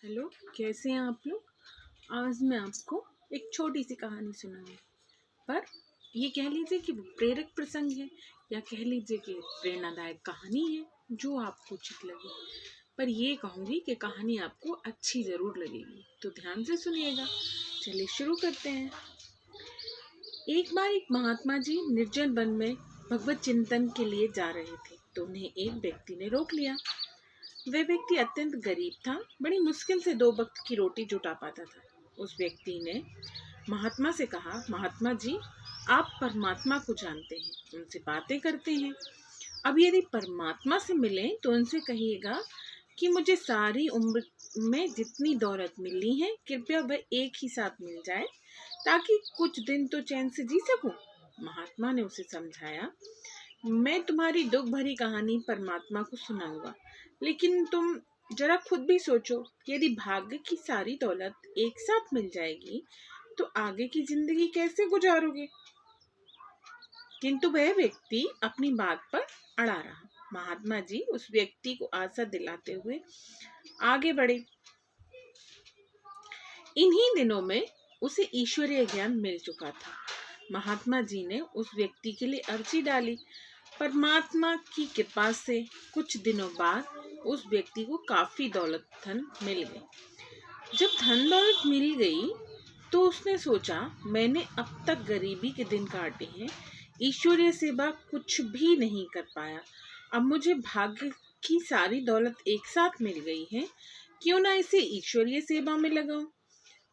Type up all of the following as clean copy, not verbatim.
Hello, कैसे हैं आप लोग। आज मैं आपको एक छोटी सी कहानी सुनाऊंगी, पर ये कह लीजिए कि वो प्रेरक प्रसंग है या कह लीजिए कि प्रेरणादायक कहानी है जो आपको उचित लगे। पर ये कहूँगी कि कहानी आपको अच्छी ज़रूर लगेगी, तो ध्यान से सुनिएगा। चलिए शुरू करते हैं। एक बार एक महात्मा जी निर्जन वन में भगवत चिंतन के लिए जा रहे थे, तो उन्हें एक व्यक्ति ने रोक लिया। वह व्यक्ति अत्यंत गरीब था, बड़ी मुश्किल से 2 वक्त की रोटी जुटा पाता था। उस व्यक्ति ने महात्मा से कहा, महात्मा जी, आप परमात्मा को जानते हैं, उनसे बातें करते हैं। अब यदि परमात्मा से मिलें तो उनसे कहिएगा कि मुझे सारी उम्र में जितनी दौलत मिली है, कृपया वह एक ही साथ मिल जाए ताकि कुछ दिन तो चैन से जी सकूं। महात्मा ने उसे समझाया, मैं तुम्हारी दुख भरी कहानी परमात्मा को सुनाऊंगा, लेकिन तुम जरा खुद भी सोचो, यदि भाग्य की सारी दौलत एक साथ मिल जाएगी तो आगे की जिंदगी कैसे गुजारोगे। किंतु वह व्यक्ति अपनी बात पर अड़ा रहा। महात्मा जी उस व्यक्ति को आशा दिलाते हुए आगे बढ़े। इन्हीं दिनों में उसे ईश्वरीय ज्ञान मिल चुका था। महात्मा जी ने उस व्यक्ति के लिए अर्जी डाली। परमात्मा की कृपा से कुछ दिनों बाद उस व्यक्ति को काफी दौलत धन मिल गई। जब धन दौलत मिल गई तो उसने सोचा, मैंने अब तक गरीबी के दिन काटे हैं, ईश्वरीय सेवा कुछ भी नहीं कर पाया। अब मुझे भाग्य की सारी दौलत एक साथ मिल गई है, क्यों ना इसे ईश्वरीय सेवा में लगाऊं,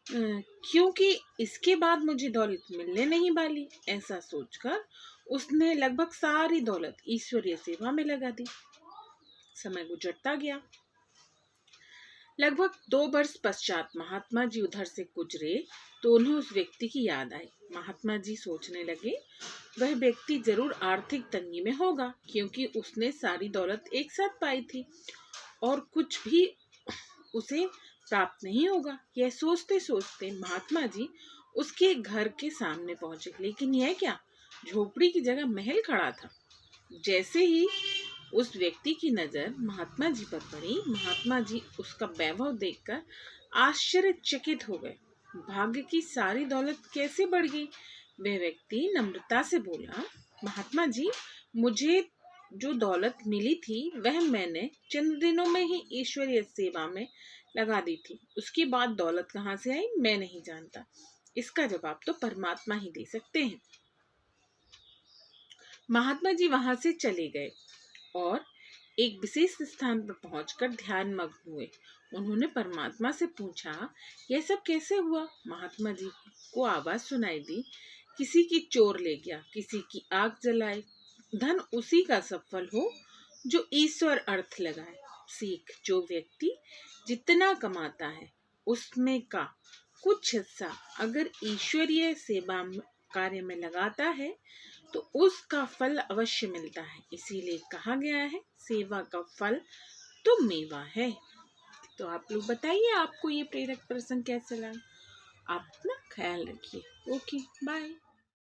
क्योंकि इसके बाद मुझे दौलत मिलने नहीं वाली। ऐसा सोचकर उसने लगभग सारी दौलत ईश्वरीय सेवा में लगा दी। समय गुजरता गया। लगभग 2 वर्ष पश्चात महात्मा जी उधर से गुजरे तो उन्हें उस व्यक्ति की याद आई। महात्मा जी सोचने लगे, वह व्यक्ति जरूर आर्थिक तंगी में होगा, क्योंकि उसने सारी दौलत एक साथ पाई थी और कुछ भी उसे प्राप्त नहीं होगा। यह सोचते सोचते महात्मा जी उसके घर के सामने पहुंचे, लेकिन यह क्या, झोपड़ी की जगह महल खड़ा था। जैसे ही उस व्यक्ति की नजर महात्मा जी पर पड़ी, महात्मा जी उसका वैभव देखकर आश्चर्यचकित हो गए। भाग्य की सारी दौलत कैसे बढ़ गई। वह व्यक्ति नम्रता से बोला, महात्मा जी, मुझे जो दौलत मिली थी वह मैंने चंद दिनों में ही ईश्वरीय सेवा में लगा दी थी। उसके बाद दौलत कहाँ से आई मैं नहीं जानता। इसका जवाब तो परमात्मा ही दे सकते हैं। महात्मा जी वहां से चले गए और एक विशेष स्थान पर पहुंचकर ध्यान मग्न हुए। उन्होंने परमात्मा से पूछा, यह सब कैसे हुआ। महात्मा जी को आवाज सुनाई दी, किसी की चोर ले गया, किसी की आग जलाए। धन उसी का सफल हो जो ईश्वर अर्थ लगाए। सीख, जो व्यक्ति जितना कमाता है उसमें का कुछ हिस्सा अगर ईश्वरीय सेवा कार्य में लगाता है तो उसका फल अवश्य मिलता है। इसीलिए कहा गया है, सेवा का फल तो मेवा है। तो आप लोग बताइए, आपको ये प्रेरक प्रसंग कैसा लगा। आप अपना ख्याल रखिए। Okay, bye.